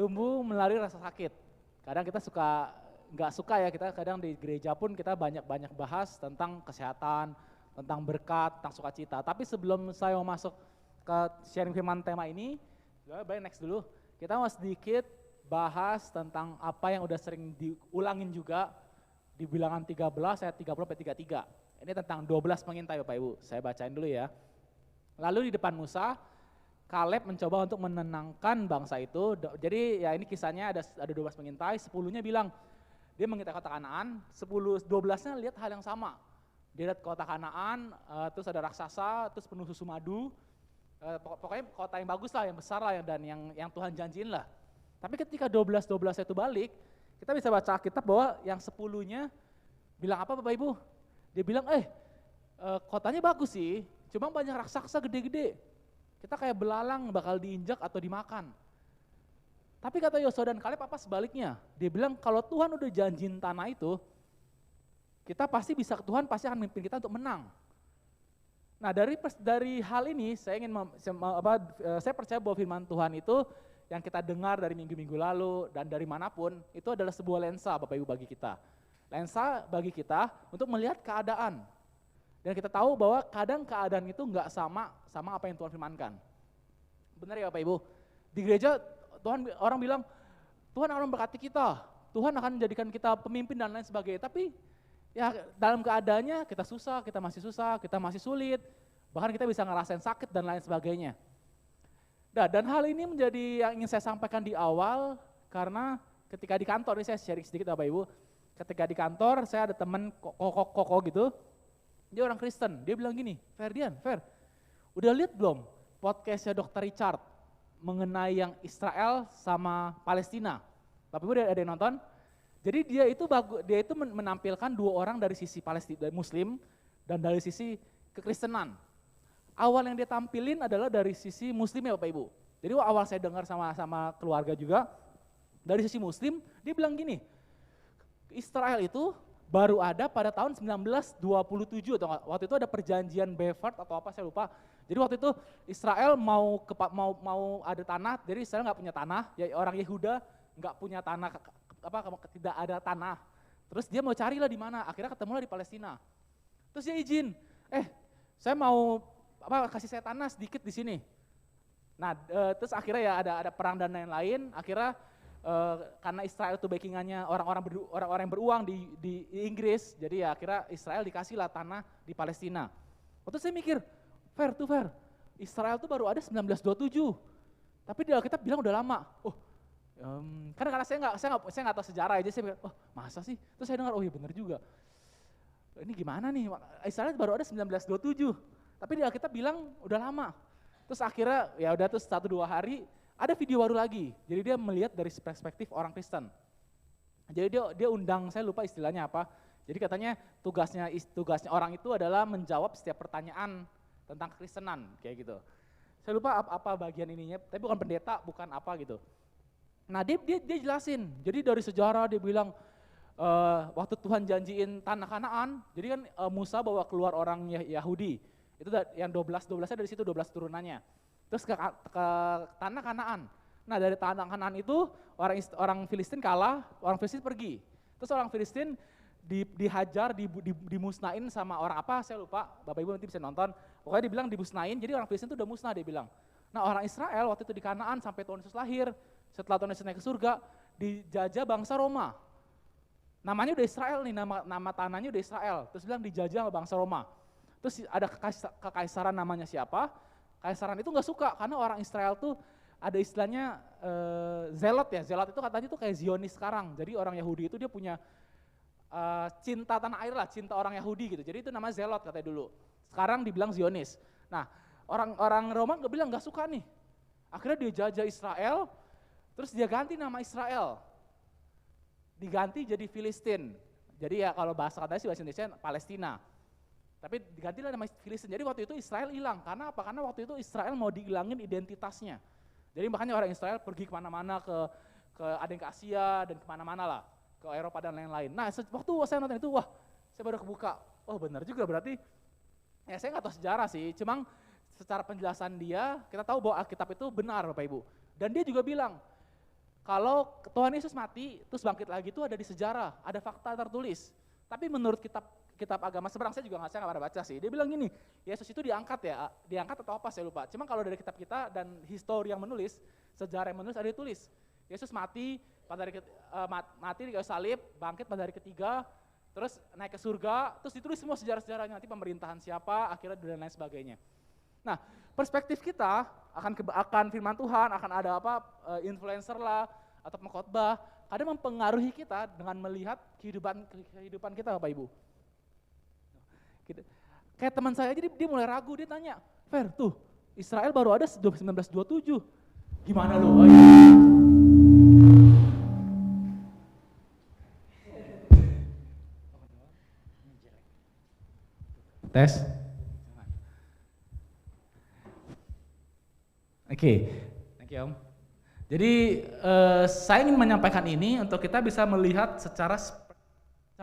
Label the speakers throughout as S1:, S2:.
S1: tumbuh melalui rasa sakit. Kadang kita nggak suka ya, kita kadang di gereja pun kita banyak bahas tentang kesehatan, tentang berkat, tentang sukacita. Tapi sebelum saya mau masuk ke sharing firman tema ini, baik next dulu. Kita mau sedikit bahas tentang apa yang udah sering diulangin juga di Bilangan 13 ayat 30 sampai 33. Ini tentang 12 pengintai Bapak Ibu. Saya bacain dulu ya. Lalu di depan Musa, Kaleb mencoba untuk menenangkan bangsa itu. Jadi ya ini kisahnya ada 12 pengintai, 10-nya bilang dia mengintai kota Kanaan, 12-nya lihat hal yang sama. Dia lihat kota Kanaan, terus ada raksasa, terus penuh susu madu. Pokoknya kota yang bagus lah, yang besar lah, dan yang Tuhan janjiin lah. Tapi ketika 12 itu balik, kita bisa baca Alkitab bahwa yang 10-nya bilang apa Bapak Ibu? Dia bilang, kotanya bagus sih, cuma banyak raksasa gede-gede. Kita kayak belalang bakal diinjak atau dimakan. Tapi kata Yosua dan Kaleb apa sebaliknya? Dia bilang kalau Tuhan udah janjiin tanah itu, Tuhan pasti akan memimpin kita untuk menang. Nah dari hal ini saya percaya bahwa firman Tuhan itu yang kita dengar dari minggu-minggu lalu dan dari manapun itu adalah sebuah lensa Bapak Ibu bagi kita. Lensa bagi kita untuk melihat keadaan. Dan kita tahu bahwa kadang keadaan itu nggak sama apa yang Tuhan firmankan. Benar ya Bapak Ibu? Di gereja orang bilang, Tuhan akan memberkati kita, Tuhan akan menjadikan kita pemimpin dan lain sebagainya. Tapi ya dalam keadaannya kita masih sulit, bahkan kita bisa ngerasain sakit dan lain sebagainya. Nah, dan hal ini menjadi yang ingin saya sampaikan di awal, karena ketika di kantor, ini saya sharing sedikit Bapak Ibu, ketika di kantor saya ada teman koko gitu, dia orang Kristen, dia bilang gini, Fer, udah lihat belum podcastnya Dr. Richard mengenai yang Israel sama Palestina? Bapak Ibu ada yang nonton? Jadi dia itu menampilkan dua orang dari sisi Palestina, dari Muslim, dan dari sisi kekristenan. Awal yang dia tampilin adalah dari sisi Muslim ya Bapak Ibu. Jadi awal saya dengar sama keluarga juga, dari sisi Muslim, dia bilang gini, Israel itu baru ada pada tahun 1927 atau waktu itu ada perjanjian Beaufort atau apa saya lupa. Jadi waktu itu Israel mau ada tanah, jadi Israel nggak punya tanah, ya orang Yehuda nggak punya tanah, tidak ada tanah. Terus dia mau carilah di mana, akhirnya ketemulah di Palestina. Terus dia izin, saya mau kasih saya tanah sedikit di sini. Nah terus akhirnya ya ada perang dan lain-lain, akhirnya karena Israel itu backingannya orang-orang yang beruang di Inggris, jadi ya akhirnya Israel dikasih lah tanah di Palestina. Waktu saya mikir, Fer, Israel tuh baru ada 1927, tapi di Alkitab bilang udah lama. Karena saya nggak tahu sejarah aja, saya mikir, masa sih? Terus saya dengar, iya benar juga. Ini gimana nih? Israel baru ada 1927, tapi di Alkitab bilang udah lama. Terus akhirnya ya udah terus 1-2 hari. Ada video baru lagi, jadi dia melihat dari perspektif orang Kristen. Jadi dia undang, saya lupa istilahnya apa. Jadi katanya tugasnya orang itu adalah menjawab setiap pertanyaan tentang kekristenan, kayak gitu. Saya lupa apa bagian ininya, tapi bukan pendeta, bukan apa gitu. Nah dia jelasin, jadi dari sejarah dia bilang, waktu Tuhan janjiin tanah Kanaan, jadi kan Musa bawa keluar orang Yahudi, itu yang 12-nya dari situ 12 turunannya. Terus ke tanah Kanaan. Nah dari tanah Kanaan itu orang Filistin kalah, orang Filistin pergi. Terus orang Filistin dihajar, dimusnahin sama orang apa, saya lupa, Bapak Ibu nanti bisa nonton. Pokoknya dibilang dimusnahin, jadi orang Filistin itu udah musnah dia bilang. Nah orang Israel waktu itu di Kanaan sampai Tuhan Yesus lahir, setelah Tuhan Yesus naik ke surga, dijajah bangsa Roma. Namanya udah Israel nih, nama tanahnya udah Israel, terus bilang dijajah sama bangsa Roma. Terus ada kekaisaran namanya siapa? Kaisaran itu nggak suka karena orang Israel tuh ada istilahnya zelot ya. Zelot itu katanya tuh kayak Zionis sekarang. Jadi orang Yahudi itu dia punya cinta tanah air lah, cinta orang Yahudi gitu. Jadi itu nama zelot katanya dulu. Sekarang dibilang Zionis. Nah orang Roma bilang nggak suka nih. Akhirnya dia jajah Israel, terus dia ganti nama Israel. Diganti jadi Filistin. Jadi ya kalau bahasa katanya sih bahasa Indonesia Palestina. Tapi digantilah nama Filistin. Jadi waktu itu Israel hilang. Karena apa? Karena waktu itu Israel mau dihilangin identitasnya. Jadi makanya orang Israel pergi kemana-mana ada yang ke Asia dan kemana-mana lah. Ke Eropa dan lain-lain. Nah waktu saya nonton itu, saya baru kebuka. Benar juga berarti. Ya saya nggak tahu sejarah sih. Cuma secara penjelasan dia, kita tahu bahwa Alkitab itu benar Bapak Ibu. Dan dia juga bilang, Kalau Tuhan Yesus mati, terus bangkit lagi itu ada di sejarah, ada fakta tertulis. Tapi menurut kitab agama seberang, saya juga nggak pernah baca sih. Dia bilang gini, Yesus itu diangkat ya, diangkat atau apa saya lupa. Cuma kalau dari kitab kita dan histori yang menulis, sejarah yang menulis ada ditulis. Yesus mati pada hari mati di kayu salib, bangkit pada hari ketiga, terus naik ke surga, terus ditulis semua sejarah-sejarahnya, nanti pemerintahan siapa, akhirnya dan lain sebagainya. Nah, perspektif kita akan firman Tuhan, akan ada influencer lah atau pengkhotbah, kadang mempengaruhi kita dengan melihat kehidupan kita Bapak Ibu. Kayak teman saya aja dia mulai ragu, dia tanya, Fer tuh Israel baru ada 1927, gimana lu? Oh, iya. Tes. Oke, thank you Om. Jadi saya ingin menyampaikan ini untuk kita bisa melihat secara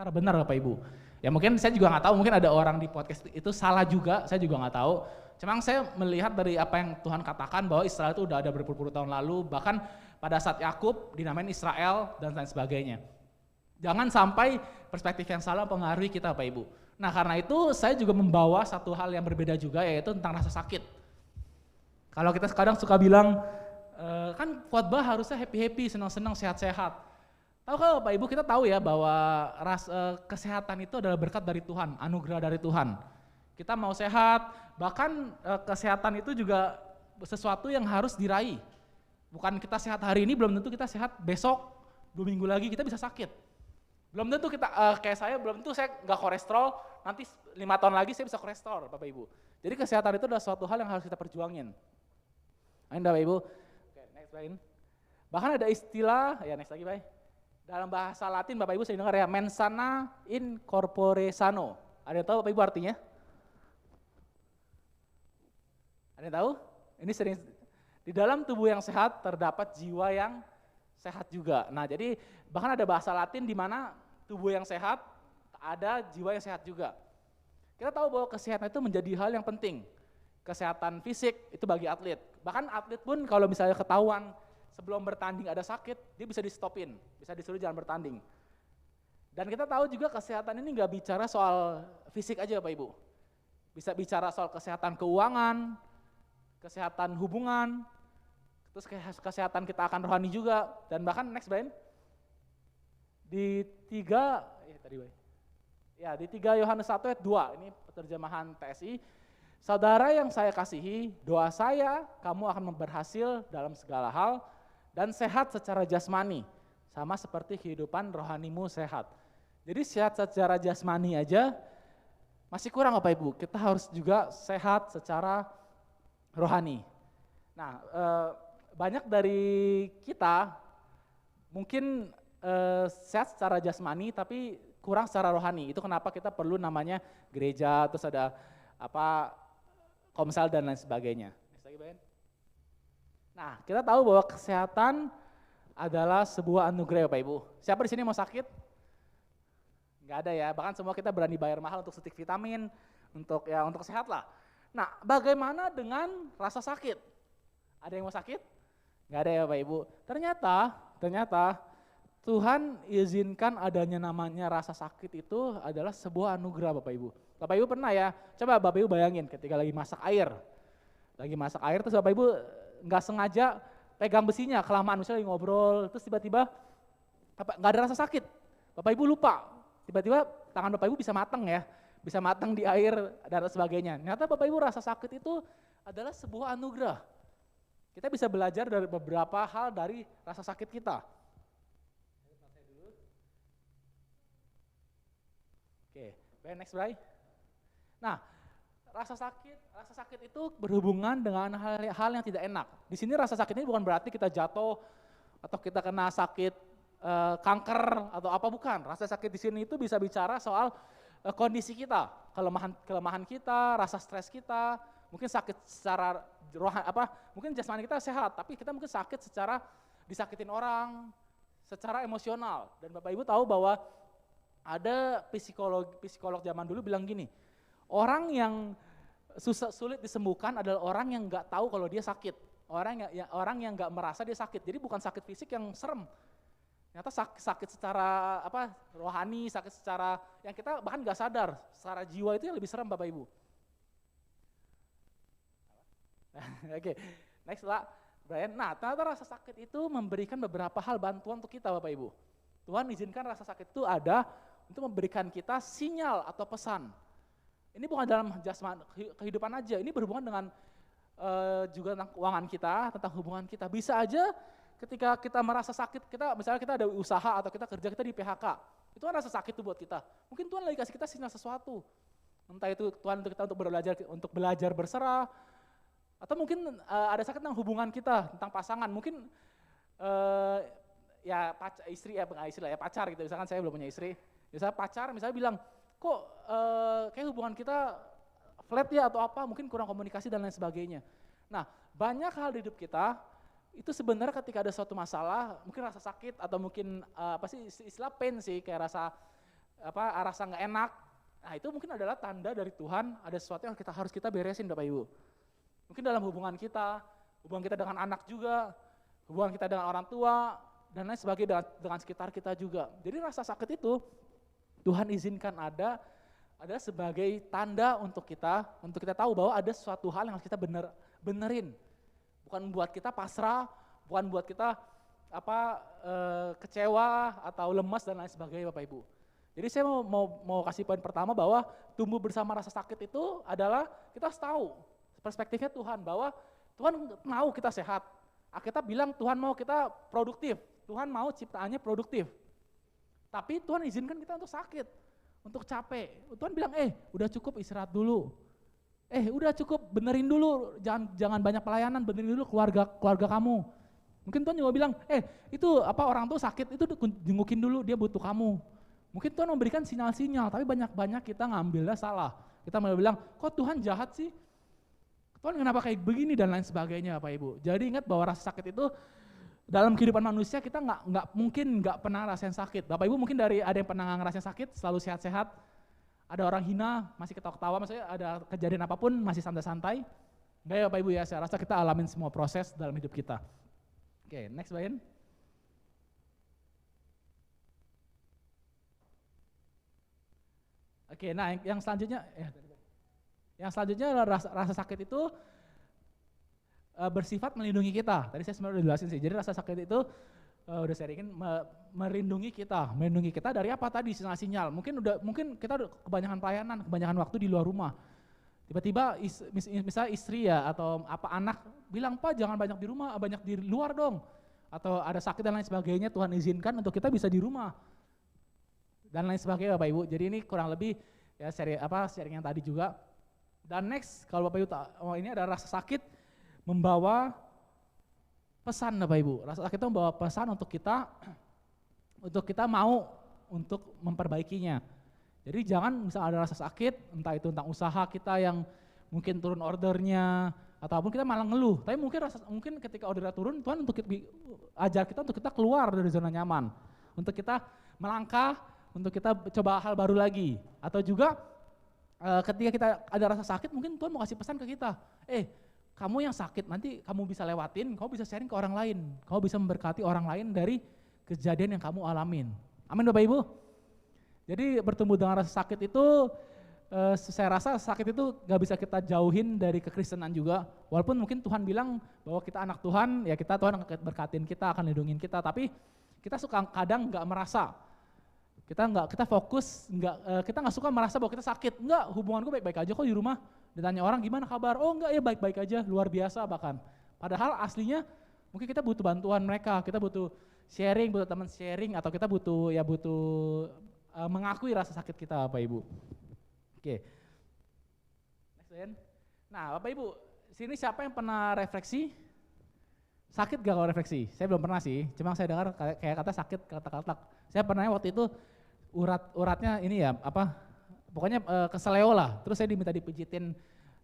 S1: benar Bapak Ibu. Ya mungkin saya juga nggak tahu, mungkin ada orang di podcast itu salah juga, saya juga nggak tahu. Cuma saya melihat dari apa yang Tuhan katakan bahwa Israel itu udah ada berpuluh-puluh tahun lalu, bahkan pada saat Yakub dinamain Israel dan lain sebagainya. Jangan sampai perspektif yang salah mempengaruhi kita Bapak Ibu. Nah karena itu saya juga membawa satu hal yang berbeda juga, yaitu tentang rasa sakit. Kalau kita kadang suka bilang, kan khotbah harusnya happy-happy, senang-senang, sehat-sehat. Tahu kalau Bapak Ibu kita tahu ya bahwa kesehatan itu adalah berkat dari Tuhan, anugerah dari Tuhan. Kita mau sehat, bahkan kesehatan itu juga sesuatu yang harus diraih. Bukan kita sehat hari ini, belum tentu kita sehat besok, 2 minggu lagi kita bisa sakit. Belum tentu kita, kayak saya, belum tentu saya nggak kolesterol, nanti 5 tahun lagi saya bisa kolesterol Bapak Ibu. Jadi kesehatan itu adalah suatu hal yang harus kita perjuangin. Amin Bapak Ibu. Oke, next Bapak. Bahkan ada istilah, ya next lagi Bapak. Dalam bahasa Latin Bapak Ibu saya dengar ya, mens sana in corpore sano. Ada yang tahu Bapak Ibu artinya? Ada yang tahu? Ini sering, di dalam tubuh yang sehat terdapat jiwa yang sehat juga. Nah jadi bahkan ada bahasa Latin di mana tubuh yang sehat ada jiwa yang sehat juga. Kita tahu bahwa kesehatan itu menjadi hal yang penting. Kesehatan fisik itu bagi atlet. Bahkan atlet pun kalau misalnya ketahuan sebelum bertanding ada sakit, dia bisa di-stopin, bisa disuruh jangan bertanding. Dan kita tahu juga kesehatan ini nggak bicara soal fisik aja Bapak Ibu. Bisa bicara soal kesehatan keuangan, kesehatan hubungan, terus kesehatan kita akan rohani juga. Dan bahkan next Brian, di 3 Yohanes 1 ayat 2, ini terjemahan TSI, saudara yang saya kasihi, doa saya kamu akan berhasil dalam segala hal dan sehat secara jasmani, sama seperti kehidupan rohanimu sehat. Jadi sehat secara jasmani aja masih kurang Bapak Ibu, kita harus juga sehat secara rohani. Nah, banyak dari kita mungkin sehat secara jasmani tapi kurang secara rohani. Itu kenapa kita perlu namanya gereja, terus ada komsel dan lain sebagainya. Nah, kita tahu bahwa kesehatan adalah sebuah anugerah Bapak Ibu. Siapa di sini mau sakit? Enggak ada ya, bahkan semua kita berani bayar mahal untuk suntik vitamin, untuk sehat lah. Nah, bagaimana dengan rasa sakit? Ada yang mau sakit? Enggak ada ya Bapak Ibu. Ternyata Tuhan izinkan adanya namanya rasa sakit itu adalah sebuah anugerah Bapak Ibu. Bapak Ibu pernah ya, coba Bapak Ibu bayangin ketika lagi masak air terus Bapak Ibu nggak sengaja pegang besinya kelamaan, misalnya lagi ngobrol, terus tiba-tiba nggak ada rasa sakit, Bapak Ibu lupa, tiba-tiba tangan Bapak Ibu bisa matang di air dan sebagainya. Ternyata Bapak Ibu rasa sakit itu adalah sebuah anugerah. Kita bisa belajar dari beberapa hal dari rasa sakit kita. Oke, next Bray. Nah, rasa sakit itu berhubungan dengan hal yang tidak enak. Di sini rasa sakit ini bukan berarti kita jatuh atau kita kena sakit kanker atau apa, bukan. Rasa sakit di sini itu bisa bicara soal kondisi kita, kelemahan kita, rasa stres kita, mungkin sakit secara mungkin jasmani kita sehat, tapi kita mungkin sakit secara disakitin orang, secara emosional. Dan Bapak Ibu tahu bahwa ada psikolog zaman dulu bilang gini, orang yang sulit disembuhkan adalah orang yang nggak tahu kalau dia sakit. orang yang nggak merasa dia sakit. Jadi bukan sakit fisik yang serem. Ternyata sakit secara rohani, sakit secara yang kita bahkan nggak sadar, secara jiwa itu yang lebih serem Bapak Ibu. Oke, next lah, Brian. Nah, ternyata rasa sakit itu memberikan beberapa hal bantuan untuk kita Bapak Ibu. Tuhan izinkan rasa sakit itu ada untuk memberikan kita sinyal atau pesan. Ini bukan dalam jasmani kehidupan aja, ini berhubungan dengan juga tentang keuangan kita, tentang hubungan kita. Bisa aja ketika kita merasa sakit, misalnya kita ada usaha atau kita kerja, kita di PHK, itu kan rasa sakit tuh buat kita. Mungkin Tuhan lagi kasih kita sinyal sesuatu. Entah itu Tuhan untuk kita untuk belajar berserah, atau mungkin ada sakit tentang hubungan kita, tentang pasangan. Mungkin pacar gitu. Misalkan saya belum punya istri, misalnya pacar misalnya bilang, kok kayak hubungan kita flat ya atau apa, mungkin kurang komunikasi dan lain sebagainya. Nah, banyak hal di hidup kita itu sebenarnya ketika ada suatu masalah, mungkin rasa sakit atau mungkin istilah pain sih, kayak rasa nggak enak. Nah, itu mungkin adalah tanda dari Tuhan ada sesuatu yang harus kita beresin Bapak Ibu. Mungkin dalam hubungan kita dengan anak juga, hubungan kita dengan orang tua dan lain sebagainya, dengan sekitar kita juga. Jadi rasa sakit itu Tuhan izinkan ada sebagai tanda untuk kita tahu bahwa ada suatu hal yang harus kita benerin. Bukan buat kita pasrah, bukan buat kita kecewa atau lemas dan lain sebagainya Bapak Ibu. Jadi saya mau kasih poin pertama bahwa tumbuh bersama rasa sakit itu adalah kita harus tahu perspektifnya Tuhan, bahwa Tuhan mau kita sehat. Alkitab bilang Tuhan mau kita produktif, Tuhan mau ciptaannya produktif. Tapi Tuhan izinkan kita untuk sakit, untuk capek. Tuhan bilang, udah cukup istirahat dulu. Udah cukup benerin dulu, jangan banyak pelayanan, benerin dulu keluarga kamu. Mungkin Tuhan juga bilang, itu orang tuh sakit, itu jengukin dulu, dia butuh kamu. Mungkin Tuhan memberikan sinyal-sinyal, tapi banyak kita ngambilnya salah. Kita malah bilang, kok Tuhan jahat sih? Tuhan kenapa kayak begini dan lain sebagainya Bapak Ibu. Jadi ingat bahwa rasa sakit itu dalam kehidupan manusia kita nggak pernah rasain sakit. Bapak Ibu mungkin ada yang pernah ngerasain sakit, selalu sehat-sehat. Ada orang hina, masih ketawa-ketawa, maksudnya ada kejadian apapun masih santai-santai. Enggak ya Bapak Ibu ya, saya rasa kita alamin semua proses dalam hidup kita. Oke, next Brian. Oke, nah yang selanjutnya adalah rasa sakit itu bersifat melindungi kita. Tadi saya sebenarnya udah jelasin sih. Jadi rasa sakit itu udah sharingin melindungi kita dari apa tadi, sinyal-sinyal. Mungkin kita udah kebanyakan pelayanan, kebanyakan waktu di luar rumah. Tiba-tiba misalnya istri ya atau anak bilang, "Pak, jangan banyak di rumah, banyak di luar dong." Atau ada sakit dan lain sebagainya, Tuhan izinkan untuk kita bisa di rumah. Dan lain sebagainya Bapak Ibu. Jadi ini kurang lebih ya sharing yang tadi juga. Dan next, kalau Bapak Ibu ini ada rasa sakit membawa pesan Bapak Ibu. Rasa sakit itu membawa pesan untuk kita mau untuk memperbaikinya. Jadi jangan misalnya ada rasa sakit, entah itu tentang usaha kita yang mungkin turun ordernya, ataupun kita malah ngeluh. Tapi mungkin ketika ordernya turun, Tuhan ajar kita untuk kita keluar dari zona nyaman. Untuk kita melangkah, untuk kita coba hal baru lagi. Atau juga ketika kita ada rasa sakit, mungkin Tuhan mau kasih pesan ke kita. Kamu yang sakit nanti kamu bisa lewatin, kamu bisa sharing ke orang lain. Kamu bisa memberkati orang lain dari kejadian yang kamu alamin. Amin Bapak Ibu. Jadi bertumbuh dengan rasa sakit itu, saya rasa sakit itu gak bisa kita jauhin dari kekristenan juga. Walaupun mungkin Tuhan bilang bahwa kita anak Tuhan, ya Tuhan akan berkatin kita, akan lindungin kita. Tapi kita suka kadang gak merasa. Kita fokus, kita nggak suka merasa bahwa kita sakit. Enggak, hubunganku baik-baik aja kok di rumah. Ditanya orang gimana kabar, oh enggak ya baik-baik aja, luar biasa bahkan. Padahal aslinya mungkin kita butuh bantuan mereka, kita butuh sharing, butuh teman sharing, atau kita butuh mengakui rasa sakit kita Bapak Ibu. Oke. Next one. Nah Bapak Ibu, sini siapa yang pernah refleksi? Sakit gak kalau refleksi? Saya belum pernah sih, cuma saya dengar kayak kata sakit, kata-kata. Saya pernah waktu itu uratnya ini ya, pokoknya keseleo lah. Terus saya diminta dipijitin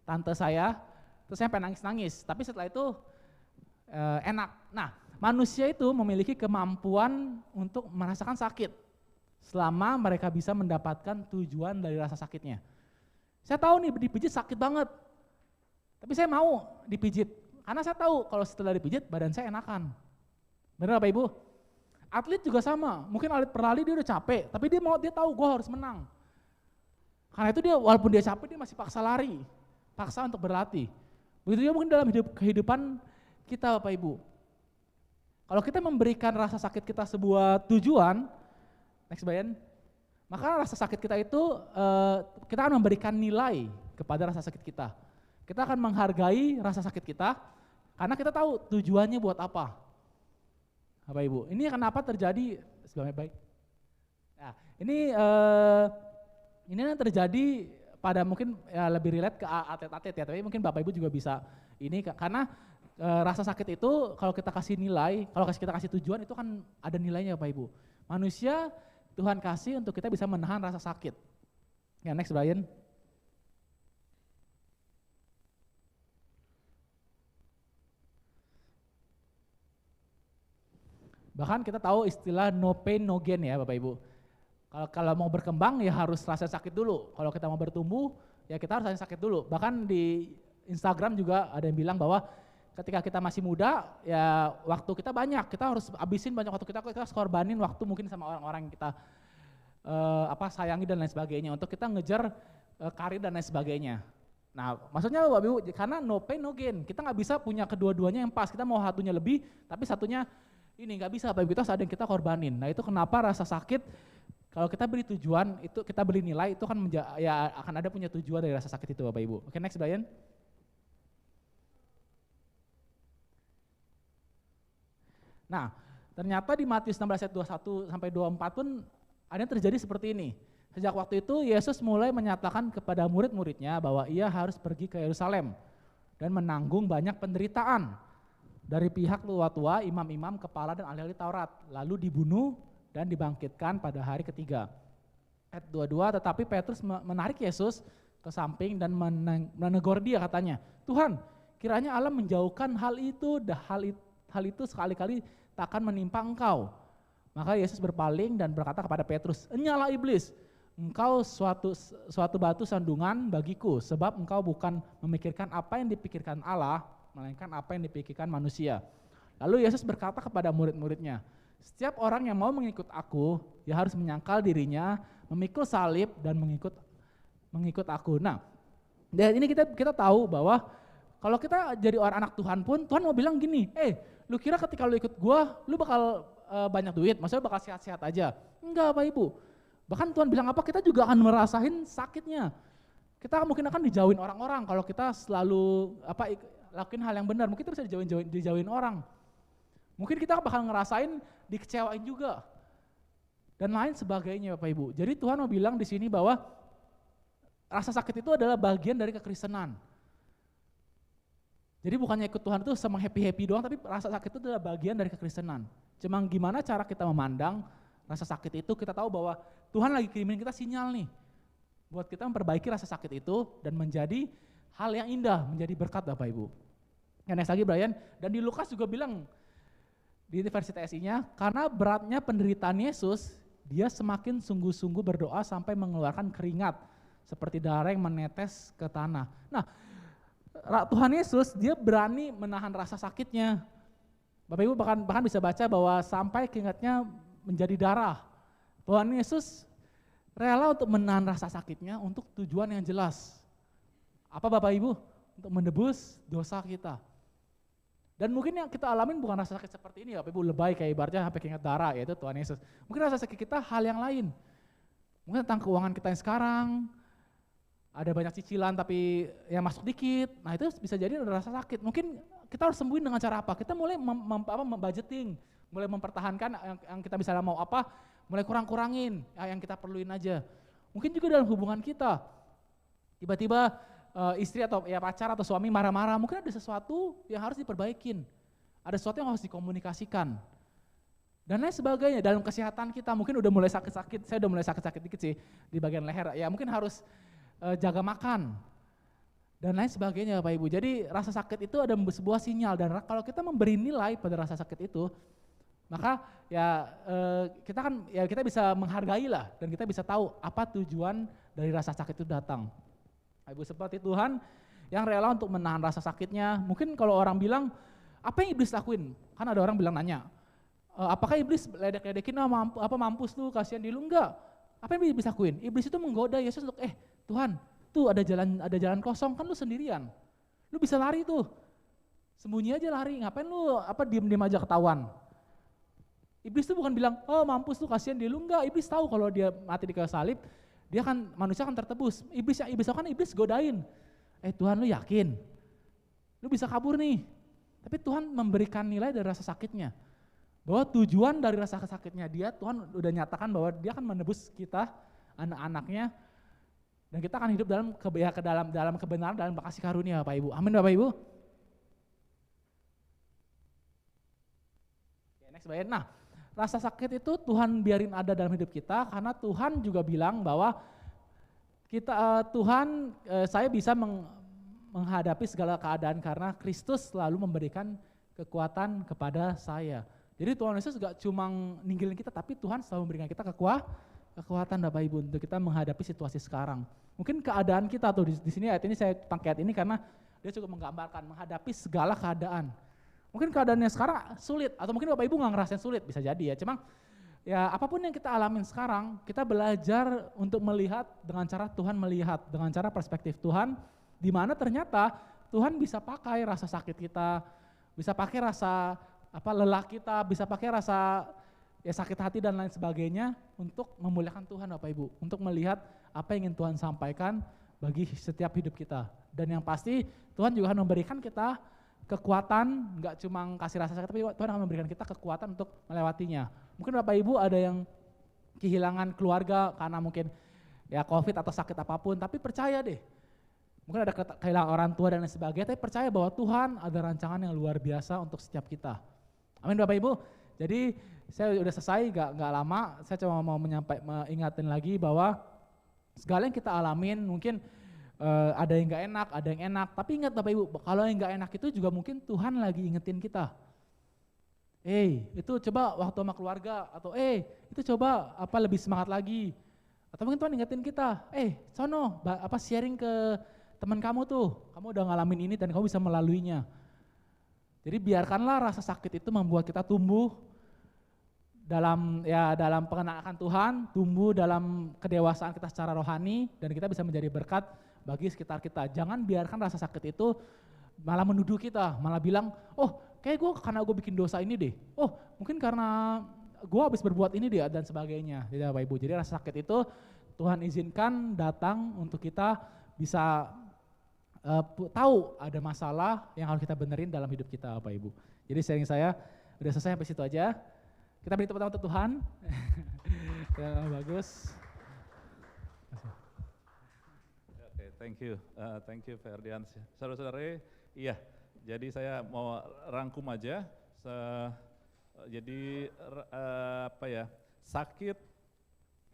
S1: tante saya, terus saya pengen nangis-nangis. Tapi setelah itu enak. Nah, manusia itu memiliki kemampuan untuk merasakan sakit selama mereka bisa mendapatkan tujuan dari rasa sakitnya. Saya tahu nih dipijit sakit banget, tapi saya mau dipijit. Karena saya tahu kalau setelah dipijit badan saya enakan. Benar Bapak Ibu? Atlet juga sama, mungkin atlet berlari dia udah capek, tapi dia tahu gue harus menang. Karena itu dia walaupun dia capek dia masih paksa lari, paksa untuk berlatih. Begitu juga mungkin dalam kehidupan kita Bapak Ibu. Kalau kita memberikan rasa sakit kita sebuah tujuan, next Brian, maka rasa sakit kita itu kita akan memberikan nilai kepada rasa sakit kita. Kita akan menghargai rasa sakit kita karena kita tahu tujuannya buat apa. Bapak Ibu, ini kenapa terjadi sebenarnya baik. Nah, ini yang terjadi pada mungkin ya lebih relate ke atlet-atlet ya, tapi mungkin Bapak Ibu juga bisa ini karena rasa sakit itu kalau kita kasih nilai, kalau kita kasih tujuan itu kan ada nilainya Bapak Ibu. Manusia Tuhan kasih untuk kita bisa menahan rasa sakit. Ya next Brian. Bahkan kita tahu istilah no pain no gain ya Bapak Ibu. Kalau mau berkembang ya harus rasa sakit dulu. Kalau kita mau bertumbuh ya kita harus rasa sakit dulu. Bahkan di Instagram juga ada yang bilang bahwa ketika kita masih muda ya waktu kita banyak. Kita harus habisin banyak waktu kita harus korbanin waktu mungkin sama orang-orang yang kita sayangi dan lain sebagainya. Untuk kita ngejar karir dan lain sebagainya. Nah maksudnya Bapak Ibu karena no pain no gain. Kita nggak bisa punya kedua-duanya yang pas. Kita mau satunya lebih tapi satunya ini nggak bisa, Bapak Ibu, kita harus ada yang kita korbanin. Nah itu kenapa rasa sakit, kalau kita beri tujuan, itu kita beri nilai, itu kan ya akan ada punya tujuan dari rasa sakit itu Bapak Ibu. Oke next Brian. Nah ternyata di Matius 16 ayat 21 sampai 24 pun ada yang terjadi seperti ini. Sejak waktu itu Yesus mulai menyatakan kepada murid-muridnya bahwa ia harus pergi ke Yerusalem dan menanggung banyak penderitaan dari pihak tua-tua, imam-imam, kepala dan ahli-ahli Taurat, lalu dibunuh dan dibangkitkan pada hari ketiga. Ayat 22, tetapi Petrus menarik Yesus ke samping dan menegur dia katanya, Tuhan kiranya Allah menjauhkan hal itu sekali-kali takkan menimpa engkau. Maka Yesus berpaling dan berkata kepada Petrus, enyalah iblis, engkau suatu batu sandungan bagiku, sebab engkau bukan memikirkan apa yang dipikirkan Allah, melainkan apa yang dipikirkan manusia. Lalu Yesus berkata kepada murid-muridnya, setiap orang yang mau mengikut aku, ya harus menyangkal dirinya, memikul salib dan mengikut aku. Nah, dan ini kita tahu bahwa kalau kita jadi orang anak Tuhan pun, Tuhan mau bilang gini, lu kira ketika lu ikut gua, lu bakal banyak duit, maksudnya bakal sehat-sehat aja. Enggak Bapak Ibu, bahkan Tuhan bilang apa, kita juga akan merasain sakitnya. Kita mungkin akan dijauhin orang-orang kalau kita selalu lakuin hal yang benar, mungkin kita bisa dijauhin orang. Mungkin kita bakal ngerasain dikecewain juga. Dan lain sebagainya Bapak Ibu. Jadi Tuhan mau bilang di sini bahwa rasa sakit itu adalah bagian dari kekristenan. Jadi bukannya ikut Tuhan itu sama happy-happy doang, tapi rasa sakit itu adalah bagian dari kekristenan. Cuma gimana cara kita memandang rasa sakit itu, kita tahu bahwa Tuhan lagi kirimin kita sinyal nih. Buat kita memperbaiki rasa sakit itu dan menjadi hal yang indah, menjadi berkat Bapak Ibu. Yang next lagi Brian, dan di Lukas juga bilang, di versi TSI-nya, karena beratnya penderitaan Yesus, dia semakin sungguh-sungguh berdoa sampai mengeluarkan keringat, seperti darah yang menetes ke tanah. Nah, Tuhan Yesus, dia berani menahan rasa sakitnya. Bapak Ibu bahkan bisa baca bahwa sampai keringatnya menjadi darah. Tuhan Yesus rela untuk menahan rasa sakitnya untuk tujuan yang jelas. Apa Bapak Ibu? Untuk menebus dosa kita. Dan mungkin yang kita alamin bukan rasa sakit seperti ini ya Bapak Ibu, lebay kayak ibaratnya sampai keringat darah, yaitu Tuhan Yesus. Mungkin rasa sakit kita hal yang lain. Mungkin tentang keuangan kita yang sekarang, ada banyak cicilan tapi yang masuk dikit, nah itu bisa jadi ada rasa sakit. Mungkin kita harus sembuhin dengan cara apa? Kita mulai membudgeting, mulai mempertahankan yang kita bisa mau apa, mulai kurang-kurangin yang kita perluin aja. Mungkin juga dalam hubungan kita, tiba-tiba istri atau ya pacar atau suami marah-marah, mungkin ada sesuatu yang harus diperbaikin, ada sesuatu yang harus dikomunikasikan, dan lain sebagainya. Dalam kesehatan kita mungkin udah mulai sakit-sakit, saya udah mulai sakit-sakit dikit sih di bagian leher, ya mungkin harus jaga makan, dan lain sebagainya Bapak Ibu. Jadi rasa sakit itu ada sebuah sinyal, dan kalau kita memberi nilai pada rasa sakit itu, maka ya kita bisa menghargai lah, dan kita bisa tahu apa tujuan dari rasa sakit itu datang. Ibu, seperti Tuhan yang rela untuk menahan rasa sakitnya. Mungkin kalau orang bilang, apa yang iblis lakuin? Kan ada orang bilang nanya, apakah iblis ledek-ledekin, mampus lu, kasihan di lu? Enggak. Apa yang iblis lakuin? Iblis itu menggoda Yesus untuk, Tuhan, tuh ada jalan kosong, kan lu sendirian. Lu bisa lari tuh. Sembunyi aja lari, ngapain lu diem-diem aja ketahuan. Iblis tuh bukan bilang, oh mampus lu, kasihan di lu. Enggak, iblis tahu kalau dia mati di kayu salib, manusia akan tertebus. Iblis godain. Tuhan, lu yakin? Lu bisa kabur nih. Tapi Tuhan memberikan nilai dari rasa sakitnya. Bahwa tujuan dari rasa sakitnya dia, Tuhan udah nyatakan bahwa dia akan menebus kita, anak-anaknya, dan kita akan hidup dalam kebenaran, dalam kasih karunia, Bapak Ibu. Amin, Bapak Ibu. Next, nah, rasa sakit itu Tuhan biarin ada dalam hidup kita, karena Tuhan juga bilang bahwa saya bisa menghadapi segala keadaan karena Kristus selalu memberikan kekuatan kepada saya. Jadi Tuhan Yesus gak cuma ninggilin kita, tapi Tuhan selalu memberikan kita kekuatan Bapak Ibu untuk kita menghadapi situasi sekarang. Mungkin keadaan kita tuh di sini ayat ini saya pakai ayat ini karena dia cukup menggambarkan menghadapi segala keadaan. Mungkin keadaannya sekarang sulit, atau mungkin Bapak Ibu gak ngerasain sulit, bisa jadi ya. Cuma ya apapun yang kita alamin sekarang, kita belajar untuk melihat dengan cara Tuhan melihat, dengan cara perspektif Tuhan, di mana ternyata Tuhan bisa pakai rasa sakit kita, bisa pakai rasa lelah kita, bisa pakai rasa sakit hati dan lain sebagainya untuk memuliakan Tuhan Bapak Ibu, untuk melihat apa yang ingin Tuhan sampaikan bagi setiap hidup kita. Dan yang pasti Tuhan juga akan memberikan kita kekuatan, nggak cuma kasih rasa sakit, tapi Tuhan akan memberikan kita kekuatan untuk melewatinya. Mungkin Bapak Ibu ada yang kehilangan keluarga karena mungkin ya COVID atau sakit apapun, tapi percaya deh, mungkin ada kehilangan orang tua dan lain sebagainya, tapi percaya bahwa Tuhan ada rancangan yang luar biasa untuk setiap kita. Amin Bapak Ibu. Jadi saya udah selesai, gak lama, saya cuma mau mengingatin lagi bahwa segala yang kita alamin mungkin ada yang gak enak, ada yang enak, tapi ingat Bapak Ibu, kalau yang gak enak itu juga mungkin Tuhan lagi ingetin kita. Itu coba waktu sama keluarga, atau itu coba lebih semangat lagi. Atau mungkin Tuhan ingetin kita, sono sharing ke teman kamu tuh, kamu udah ngalamin ini dan kamu bisa melaluinya. Jadi biarkanlah rasa sakit itu membuat kita tumbuh dalam pengenalan akan Tuhan, tumbuh dalam kedewasaan kita secara rohani, dan kita bisa menjadi berkat bagi sekitar kita. Jangan biarkan rasa sakit itu malah menuduh kita, malah bilang, kayak karena gue bikin dosa ini deh, mungkin karena gue habis berbuat ini deh, dan sebagainya. Jadi Bapak Ibu, jadi rasa sakit itu Tuhan izinkan datang untuk kita bisa tahu ada masalah yang harus kita benerin dalam hidup kita Bapak Ibu. Jadi sharing saya udah selesai sampai situ aja. Kita beri tepuk tangan untuk Tuhan. Yang bagus.
S2: Thank you Ferdian. Saudara-saudara, iya. Jadi saya mau rangkum aja. Sakit,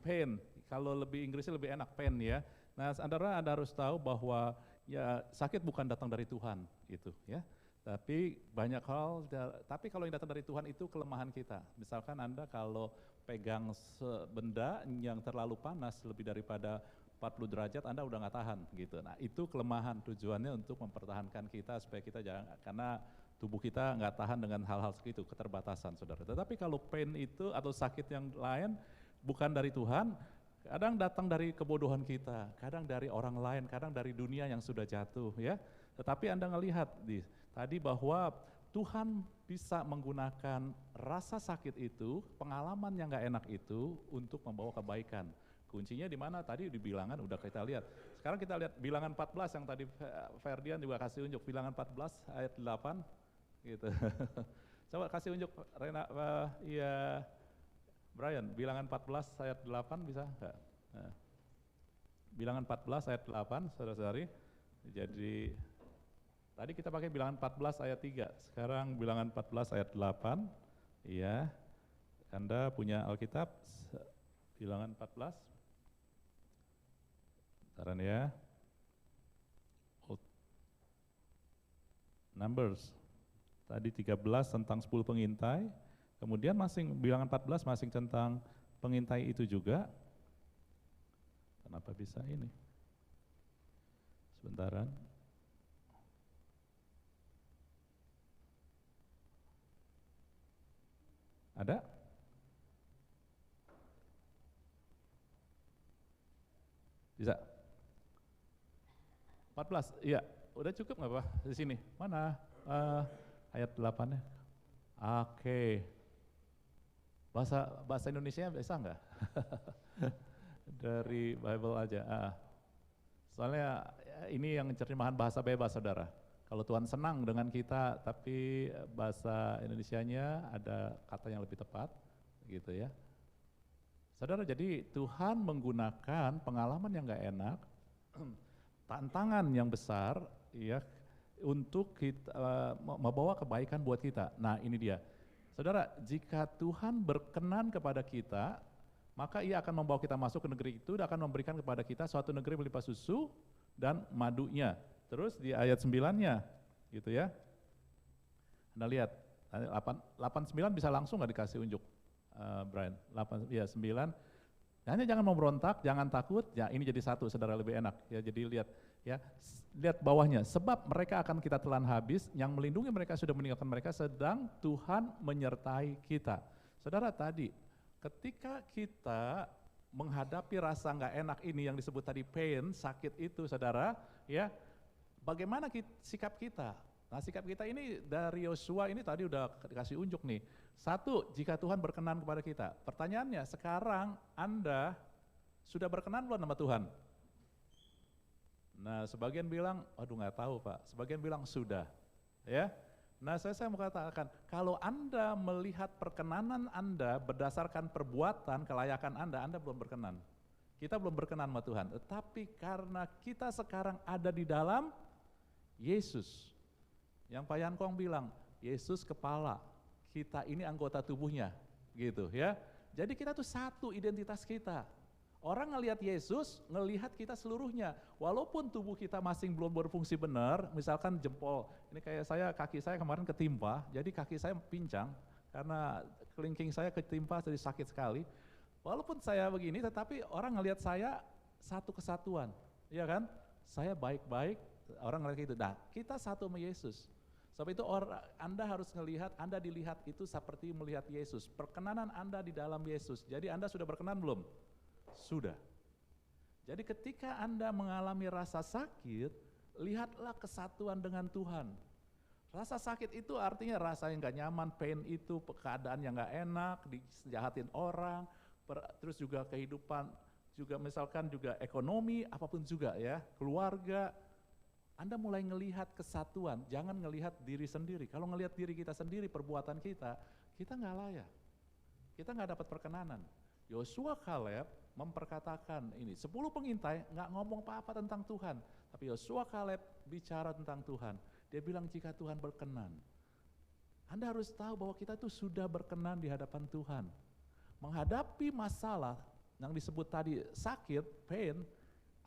S2: pain. Kalau lebih Inggrisnya lebih enak pain ya. Nah, Anda harus tahu bahwa ya sakit bukan datang dari Tuhan gitu ya. Tapi banyak hal, tapi kalau yang datang dari Tuhan itu kelemahan kita. Misalkan Anda kalau pegang benda yang terlalu panas lebih daripada 40 derajat, Anda udah nggak tahan gitu. Nah itu kelemahan, tujuannya untuk mempertahankan kita supaya kita jangan, karena tubuh kita nggak tahan dengan hal-hal seperti itu, keterbatasan saudara. Tetapi kalau pain itu atau sakit yang lain bukan dari Tuhan, kadang datang dari kebodohan kita, kadang dari orang lain, kadang dari dunia yang sudah jatuh ya. Tetapi Anda ngelihat tadi bahwa Tuhan bisa menggunakan rasa sakit itu, pengalaman yang gak enak itu untuk membawa kebaikan. Kuncinya di mana? Tadi di bilangan udah kita lihat. Sekarang kita lihat bilangan 14 yang tadi Ferdian juga kasih unjuk, bilangan 14 ayat 8 gitu. Coba kasih unjuk iya Brian, bilangan 14 ayat 8 bisa enggak? Nah, bilangan 14 ayat 8 saudara-saudari. Jadi tadi kita pakai bilangan 14 ayat 3, sekarang bilangan 14 ayat 8, iya, Anda punya Alkitab, bilangan 14, bentar ya, Numbers, tadi 13 tentang 10 pengintai, kemudian bilangan 14 masing tentang pengintai itu juga, kenapa bisa ini, sebentaran. Ada? Bisa? 14, iya. Udah cukup nggak Pak di sini? Mana? Ayat 8-nya. Oke. Bahasa Indonesia bisa nggak? Dari Bible aja. Soalnya ini yang terjemahan bahasa bebas saudara. Kalau Tuhan senang dengan kita, tapi bahasa Indonesianya ada kata yang lebih tepat, gitu ya. Saudara, jadi Tuhan menggunakan pengalaman yang gak enak, tantangan yang besar, ya, untuk kita membawa kebaikan buat kita. Nah, ini dia. Saudara, jika Tuhan berkenan kepada kita, maka Ia akan membawa kita masuk ke negeri itu dan akan memberikan kepada kita suatu negeri melimpah susu dan madunya. Terus di ayat 9-nya, gitu ya. Anda lihat, 8-9 bisa langsung nggak dikasih unjuk, Brian? 9. Hanya jangan memberontak, jangan takut, ya ini jadi satu, saudara lebih enak. Ya, jadi lihat, ya, lihat bawahnya. Sebab mereka akan kita telan habis, yang melindungi mereka sudah meninggalkan mereka, sedang Tuhan menyertai kita. Saudara tadi, ketika kita menghadapi rasa nggak enak ini yang disebut tadi pain, sakit itu saudara, ya bagaimana sikap kita? Nah sikap kita ini dari Yosua ini tadi udah dikasih unjuk nih. 1, jika Tuhan berkenan kepada kita. Pertanyaannya sekarang Anda sudah berkenan belum sama Tuhan? Nah sebagian bilang, aduh nggak tahu Pak, sebagian bilang sudah. Ya. Nah saya mau katakan, kalau Anda melihat perkenanan Anda berdasarkan perbuatan, kelayakan Anda belum berkenan. Kita belum berkenan sama Tuhan, tetapi karena kita sekarang ada di dalam Yesus. Yang Pak Yankong bilang, Yesus kepala, kita ini anggota tubuhnya, gitu ya. Jadi kita tuh satu identitas kita. Orang ngelihat Yesus, ngelihat kita seluruhnya. Walaupun tubuh kita masing belum berfungsi benar, misalkan jempol, ini kayak kaki saya kemarin ketimpa, jadi kaki saya pincang, karena kelingking saya ketimpa jadi sakit sekali. Walaupun saya begini, tetapi orang ngelihat saya satu kesatuan, ya kan? Saya baik-baik, orang ngelihat itu. Nah, kita satu sama Yesus. Sebab itu Anda harus ngelihat, Anda dilihat itu seperti melihat Yesus. Perkenanan Anda di dalam Yesus. Jadi Anda sudah berkenan belum? Sudah. Jadi ketika Anda mengalami rasa sakit, lihatlah kesatuan dengan Tuhan. Rasa sakit itu artinya rasa yang gak nyaman, pain itu, keadaan yang gak enak, dijahatin orang, terus juga kehidupan, juga misalkan juga ekonomi, apapun juga ya, keluarga. Anda mulai ngelihat kesatuan, jangan ngelihat diri sendiri. Kalau ngelihat diri kita sendiri, perbuatan kita gak layak. Kita gak dapat perkenanan. Yosua Kaleb memperkatakan ini, 10 pengintai gak ngomong apa-apa tentang Tuhan. Tapi Yosua Kaleb bicara tentang Tuhan. Dia bilang jika Tuhan berkenan. Anda harus tahu bahwa kita itu sudah berkenan di hadapan Tuhan. Menghadapi masalah yang disebut tadi sakit, pain,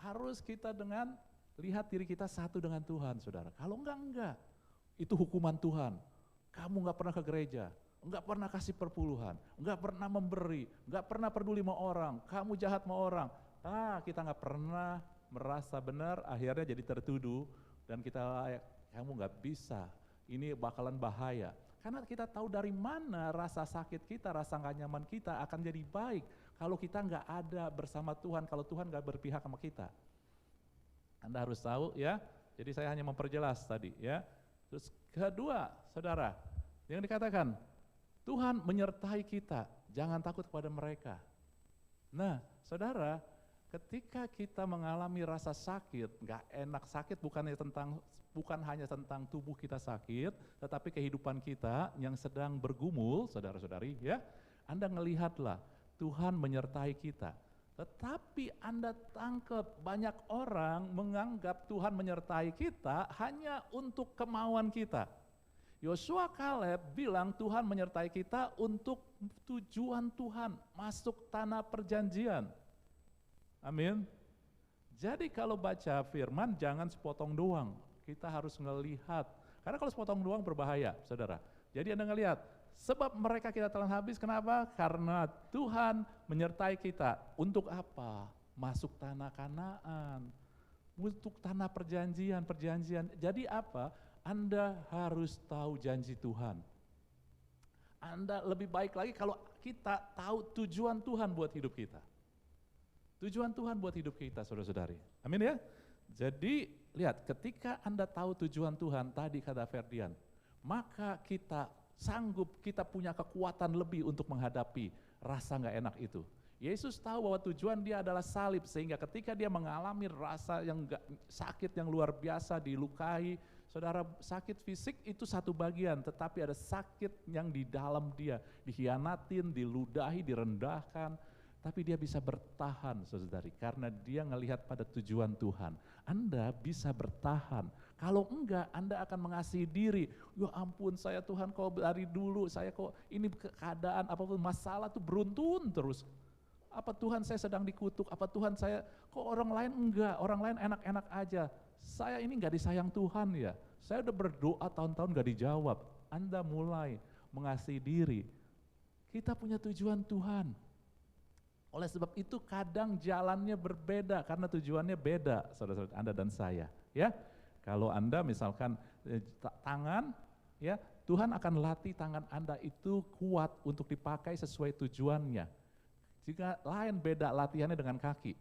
S2: harus kita dengan lihat diri kita satu dengan Tuhan, saudara. Kalau enggak, itu hukuman Tuhan. Kamu enggak pernah ke gereja, enggak pernah kasih perpuluhan, enggak pernah memberi, enggak pernah peduli sama orang, kamu jahat sama orang. Kita enggak pernah merasa benar, akhirnya jadi tertuduh dan kita layak. Kamu enggak bisa, ini bakalan bahaya. Karena kita tahu dari mana rasa sakit kita, rasa enggak nyaman kita akan jadi baik kalau kita enggak ada bersama Tuhan, kalau Tuhan enggak berpihak sama kita. Anda harus tahu ya, jadi saya hanya memperjelas tadi ya. Terus kedua, saudara, yang dikatakan, Tuhan menyertai kita, jangan takut kepada mereka. Nah, saudara, ketika kita mengalami rasa sakit, gak enak sakit bukan hanya tentang tubuh kita sakit, tetapi kehidupan kita yang sedang bergumul, saudara-saudari ya, Anda ngelihatlah, Tuhan menyertai kita. Tetapi Anda tangkap banyak orang menganggap Tuhan menyertai kita hanya untuk kemauan kita. Yosua Kaleb bilang Tuhan menyertai kita untuk tujuan Tuhan, masuk tanah perjanjian. Amin. Jadi kalau baca firman jangan sepotong doang, kita harus ngelihat. Karena kalau sepotong doang berbahaya, saudara. Jadi Anda ngelihat, sebab mereka kita telan habis, kenapa? Karena Tuhan menyertai kita. Untuk apa? Masuk tanah Kanaan. Untuk tanah perjanjian. Jadi apa? Anda harus tahu janji Tuhan. Anda lebih baik lagi kalau kita tahu tujuan Tuhan buat hidup kita. Tujuan Tuhan buat hidup kita, saudara-saudari. Amin ya. Jadi lihat, ketika Anda tahu tujuan Tuhan, tadi kata Ferdian, maka kita sanggup, kita punya kekuatan lebih untuk menghadapi rasa gak enak itu. Yesus tahu bahwa tujuan dia adalah salib, sehingga ketika dia mengalami rasa yang sakit yang luar biasa, dilukai, saudara, sakit fisik itu satu bagian, tetapi ada sakit yang di dalam dia, dikhianatin, diludahi, direndahkan, tapi dia bisa bertahan, saudari, karena dia ngelihat pada tujuan Tuhan. Anda bisa bertahan. Kalau enggak, Anda akan mengasihi diri. Ya ampun, saya Tuhan kok dari dulu, saya kok ini keadaan apapun masalah tuh beruntun terus. Apa Tuhan saya sedang dikutuk, apa Tuhan saya, kok orang lain enggak, orang lain enak-enak aja. Saya ini enggak disayang Tuhan ya, saya udah berdoa tahun-tahun enggak dijawab. Anda mulai mengasihi diri, kita punya tujuan Tuhan. Oleh sebab itu kadang jalannya berbeda, karena tujuannya beda, saudara-saudara Anda dan saya. Ya, kalau Anda misalkan tangan, ya Tuhan akan latih tangan Anda itu kuat untuk dipakai sesuai tujuannya. Jika lain beda latihannya dengan kaki,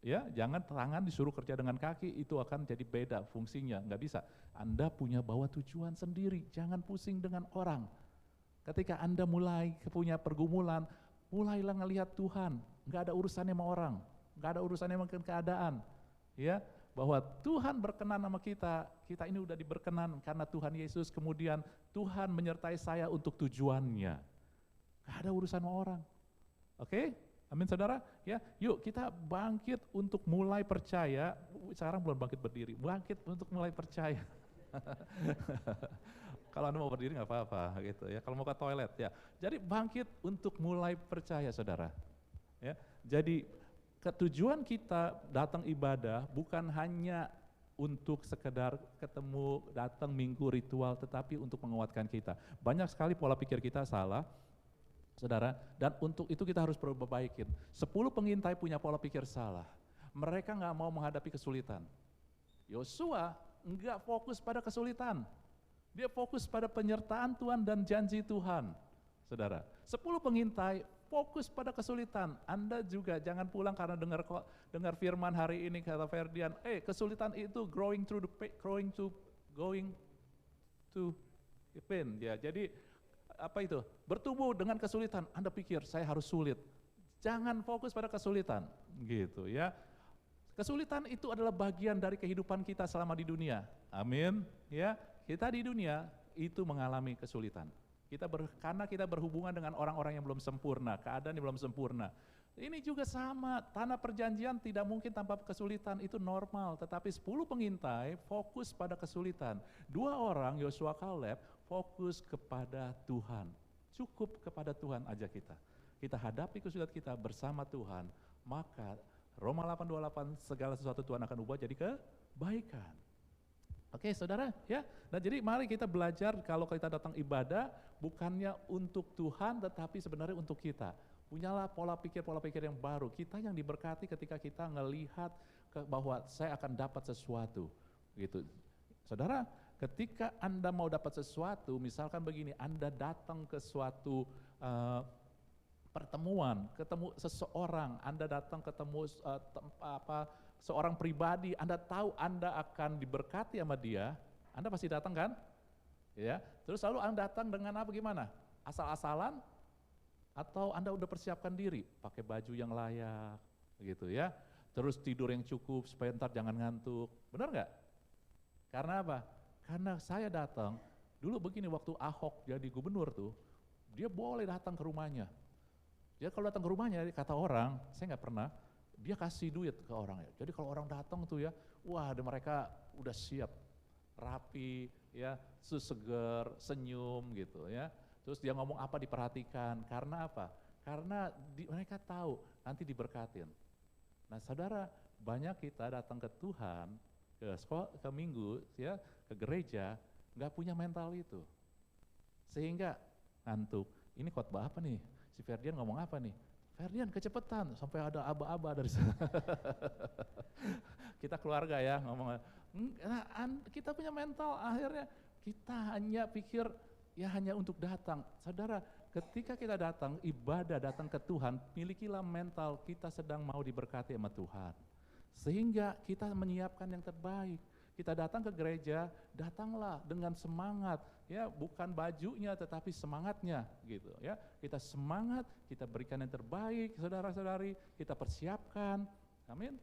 S2: ya jangan tangan disuruh kerja dengan kaki, itu akan jadi beda fungsinya, nggak bisa. Anda punya bawa tujuan sendiri, jangan pusing dengan orang. Ketika Anda mulai punya pergumulan, mulailah ngelihat Tuhan, nggak ada urusannya sama orang, nggak ada urusannya sama keadaan, ya bahwa Tuhan berkenan sama kita, kita ini udah diberkenan karena Tuhan Yesus, kemudian Tuhan menyertai saya untuk tujuannya, nggak ada urusan sama orang. Oke, amin saudara. Ya, yuk kita bangkit untuk mulai percaya. Sekarang belum bangkit berdiri, bangkit untuk mulai percaya. Kalau Anda mau berdiri nggak apa-apa gitu ya. Kalau mau ke toilet ya. Jadi bangkit untuk mulai percaya, saudara. Ya, jadi ketujuan kita datang ibadah bukan hanya untuk sekedar ketemu, datang minggu ritual, tetapi untuk menguatkan kita. Banyak sekali pola pikir kita salah, saudara, dan untuk itu kita harus perbaikin. 10 pengintai punya pola pikir salah. Mereka nggak mau menghadapi kesulitan. Yosua nggak fokus pada kesulitan. Dia fokus pada penyertaan Tuhan dan janji Tuhan. Saudara, 10 pengintai fokus pada kesulitan. Anda juga jangan pulang karena dengar firman hari ini kata Ferdian, kesulitan itu going to pain. Ya, jadi apa itu? Bertumbuh dengan kesulitan. Anda pikir saya harus sulit. Jangan fokus pada kesulitan, gitu ya. Kesulitan itu adalah bagian dari kehidupan kita selama di dunia. Amin. Ya, kita di dunia itu mengalami kesulitan. Karena kita berhubungan dengan orang-orang yang belum sempurna, keadaan yang belum sempurna. Ini juga sama, tanah perjanjian tidak mungkin tanpa kesulitan, itu normal. Tetapi 10 pengintai fokus pada kesulitan. 2 orang, Yosua Kaleb, fokus kepada Tuhan. Cukup kepada Tuhan aja kita. Kita hadapi kesulitan kita bersama Tuhan, maka Roma 8:28 segala sesuatu Tuhan akan ubah jadi kebaikan. Oke saudara ya, nah jadi mari kita belajar kalau kita datang ibadah bukannya untuk Tuhan tetapi sebenarnya untuk kita. Punyalah pola pikir yang baru, kita yang diberkati ketika kita ngelihat bahwa saya akan dapat sesuatu gitu. Saudara, ketika Anda mau dapat sesuatu, misalkan begini, Anda datang ke suatu pertemuan, ketemu seseorang, Anda datang ketemu seorang pribadi, Anda tahu Anda akan diberkati sama dia, Anda pasti datang kan? Ya, terus lalu Anda datang dengan apa gimana? Asal-asalan? Atau Anda udah persiapkan diri, pakai baju yang layak, gitu ya. Terus tidur yang cukup supaya ntar jangan ngantuk, benar nggak? Karena apa? Karena saya datang, dulu begini waktu Ahok jadi gubernur tuh, dia boleh datang ke rumahnya. Dia kalau datang ke rumahnya, kata orang, saya nggak pernah, dia kasih duit ke orang ya. Jadi kalau orang datang tuh ya, wah mereka udah siap, rapi, ya, seger, senyum gitu ya. Terus dia ngomong apa diperhatikan, karena apa? Karena mereka tahu nanti diberkatin. Nah saudara, banyak kita datang ke Tuhan, ke sekolah, ke minggu, ya, ke gereja, nggak punya mental itu. Sehingga ngantuk, ini khotbah apa nih? Si Ferdian ngomong apa nih? Ferdian kecepatan, sampai ada aba-aba dari sana. Kita keluarga ya ngomong, kita punya mental akhirnya kita hanya pikir ya hanya untuk datang. Saudara, ketika kita datang, ibadah datang ke Tuhan, milikilah mental kita sedang mau diberkati sama Tuhan. Sehingga kita menyiapkan yang terbaik. Kita datang ke gereja, datanglah dengan semangat, ya bukan bajunya tetapi semangatnya gitu ya. Kita semangat, kita berikan yang terbaik, saudara-saudari, kita persiapkan. Amin.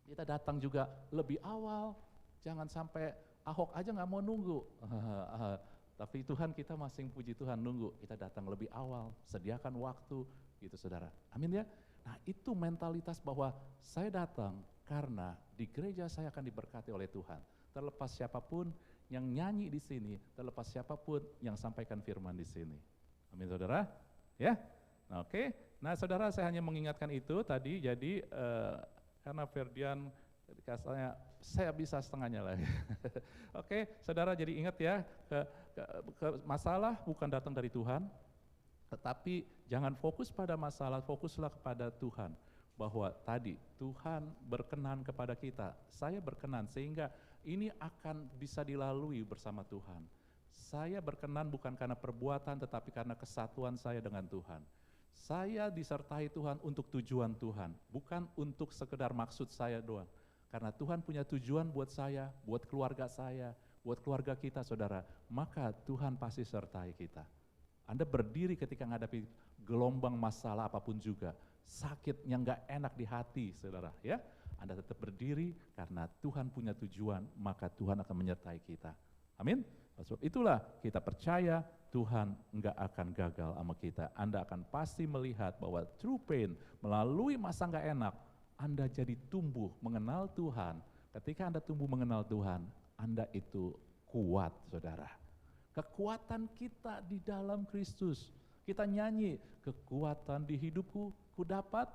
S2: Kita datang juga lebih awal, jangan sampai Ahok aja nggak mau nunggu. Tapi Tuhan kita masing puji Tuhan nunggu, kita datang lebih awal, sediakan waktu gitu saudara. Amin ya. Nah itu mentalitas bahwa saya datang karena di gereja saya akan diberkati oleh Tuhan. Terlepas siapapun yang nyanyi di sini, terlepas siapapun yang sampaikan firman di sini. Amin saudara. Ya. Nah, oke. Nah saudara saya hanya mengingatkan itu tadi, jadi karena Ferdian kasarnya saya bisa setengahnya lagi. Oke, saudara jadi ingat ya, masalah bukan datang dari Tuhan, tetapi jangan fokus pada masalah, fokuslah kepada Tuhan. Bahwa tadi Tuhan berkenan kepada kita, saya berkenan sehingga ini akan bisa dilalui bersama Tuhan. Saya berkenan bukan karena perbuatan tetapi karena kesatuan saya dengan Tuhan. Saya disertai Tuhan untuk tujuan Tuhan, bukan untuk sekedar maksud saya doang. Karena Tuhan punya tujuan buat saya, buat keluarga saya, buat keluarga kita saudara, maka Tuhan pasti sertai kita. Anda berdiri ketika menghadapi gelombang masalah apapun juga, sakit yang gak enak di hati saudara ya, Anda tetap berdiri karena Tuhan punya tujuan, maka Tuhan akan menyertai kita. Amin. Sebab itulah kita percaya Tuhan enggak akan gagal sama kita. Anda akan pasti melihat bahwa true pain melalui masa enggak enak, Anda jadi tumbuh mengenal Tuhan. Ketika Anda tumbuh mengenal Tuhan, Anda itu kuat saudara. Kekuatan kita di dalam Kristus. Kita nyanyi, kekuatan di hidupku ku dapat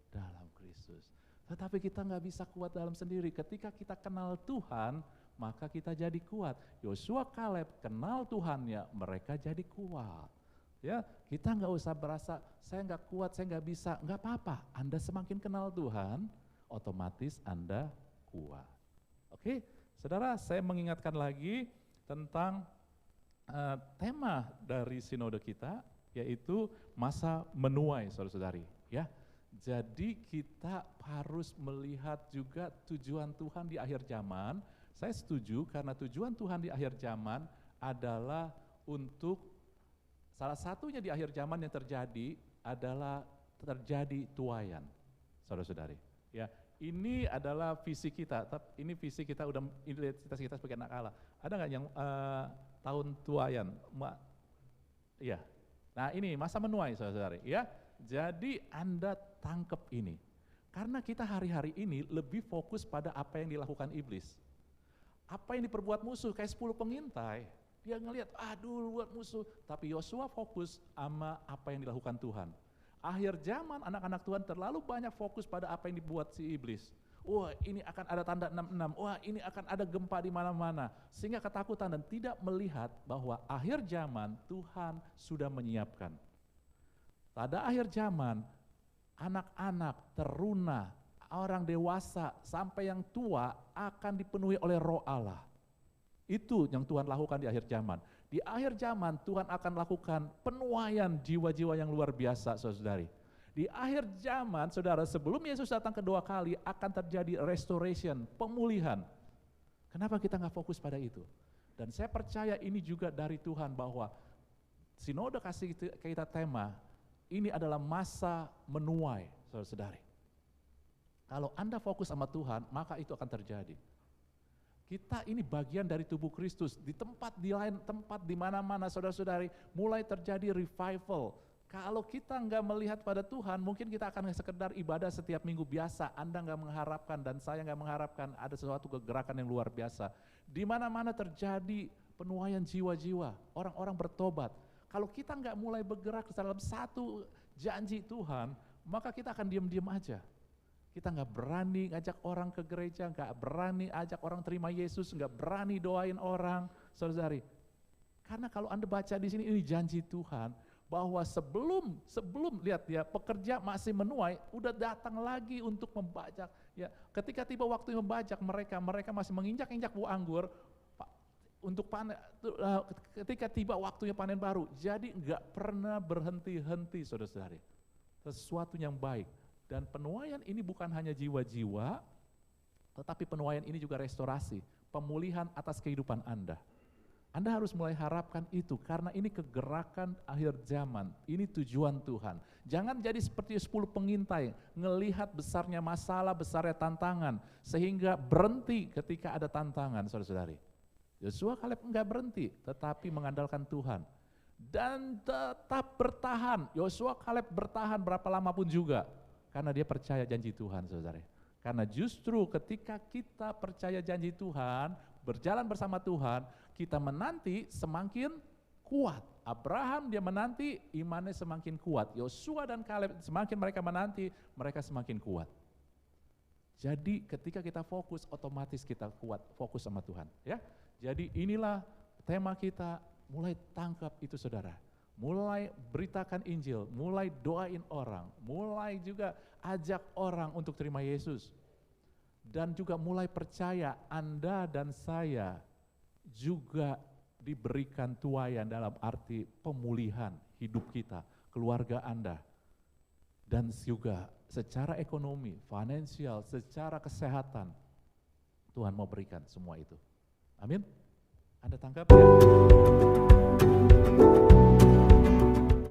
S2: dalam Kristus. Tetapi kita nggak bisa kuat dalam sendiri. Ketika kita kenal Tuhan, maka kita jadi kuat. Yosua, Kaleb kenal Tuhannya, mereka jadi kuat. Ya, kita nggak usah berasa saya nggak kuat, saya nggak bisa, nggak apa-apa. Anda semakin kenal Tuhan, otomatis Anda kuat. Oke, saudara, saya mengingatkan lagi tentang tema dari sinode kita, yaitu masa menuai, saudara-saudari. Ya, jadi kita harus melihat juga tujuan Tuhan di akhir zaman. Saya setuju karena tujuan Tuhan di akhir zaman adalah untuk salah satunya di akhir zaman yang terjadi adalah terjadi tuaian, saudara-saudari. Ya, ini adalah visi kita. Ini visi kita udah identitas kita sebagai anak Allah. Ada nggak yang tahun tuaian? Iya. Nah ini masa menuai saudara-saudari. Ya, jadi Anda tangkap ini. Karena kita hari-hari ini lebih fokus pada apa yang dilakukan iblis. Apa yang diperbuat musuh, kayak 10 pengintai. Dia ngelihat, aduh buat musuh. Tapi Yosua fokus sama apa yang dilakukan Tuhan. Akhir zaman anak-anak Tuhan terlalu banyak fokus pada apa yang dibuat si iblis. Wah ini akan ada tanda 66, wah ini akan ada gempa di mana-mana. Sehingga ketakutan dan tidak melihat bahwa akhir zaman Tuhan sudah menyiapkan. Pada akhir zaman, anak-anak, teruna, orang dewasa sampai yang tua akan dipenuhi oleh Roh Allah. Itu yang Tuhan lakukan di akhir zaman. Di akhir zaman Tuhan akan lakukan penuaian jiwa-jiwa yang luar biasa, saudari. Di akhir zaman, saudara, sebelum Yesus datang kedua kali akan terjadi restoration, pemulihan. Kenapa kita nggak fokus pada itu? Dan saya percaya ini juga dari Tuhan bahwa sinode kasih kita tema, ini adalah masa menuai, saudara-saudari. Kalau Anda fokus sama Tuhan, maka itu akan terjadi. Kita ini bagian dari tubuh Kristus, di tempat di lain tempat di mana-mana saudara-saudari mulai terjadi revival. Kalau kita nggak melihat pada Tuhan, mungkin kita akan sekedar ibadah setiap minggu biasa. Anda nggak mengharapkan dan saya nggak mengharapkan ada sesuatu kegerakan yang luar biasa. Di mana-mana terjadi penuaian jiwa-jiwa, orang-orang bertobat. Kalau kita nggak mulai bergerak dalam satu janji Tuhan, maka kita akan diam-diam aja. Kita nggak berani ngajak orang ke gereja, nggak berani ajak orang terima Yesus, nggak berani doain orang, saudari. Karena kalau Anda baca di sini ini janji Tuhan bahwa sebelum lihat ya pekerja masih menuai, udah datang lagi untuk membajak. Ya, ketika tiba waktu membajak mereka masih menginjak-injak buah anggur. untuk panen, ketika tiba waktunya panen baru, jadi nggak pernah berhenti-henti saudara-saudari. Sesuatu yang baik. Dan penuaian ini bukan hanya jiwa-jiwa, tetapi penuaian ini juga restorasi, pemulihan atas kehidupan Anda. Anda harus mulai harapkan itu, karena ini kegerakan akhir zaman, ini tujuan Tuhan. Jangan jadi seperti 10 pengintai, ngelihat besarnya masalah, besarnya tantangan, sehingga berhenti ketika ada tantangan, saudara-saudari. Yosua Kaleb enggak berhenti, tetapi mengandalkan Tuhan. Dan tetap bertahan, Yosua Kaleb bertahan berapa lama pun juga, karena dia percaya janji Tuhan, saudara. Karena justru ketika kita percaya janji Tuhan, berjalan bersama Tuhan, kita menanti semakin kuat. Abraham dia menanti, imannya semakin kuat. Yosua dan Kaleb semakin mereka menanti, mereka semakin kuat. Jadi ketika kita fokus, otomatis kita kuat, fokus sama Tuhan. Ya, jadi inilah tema kita, mulai tangkap itu saudara. Mulai beritakan Injil, mulai doain orang, mulai juga ajak orang untuk terima Yesus. Dan juga mulai percaya Anda dan saya juga diberikan tuaian dalam arti pemulihan hidup kita, keluarga Anda. Dan juga secara ekonomi, finansial, secara kesehatan, Tuhan mau berikan semua itu. Amin. Anda tangkap ya?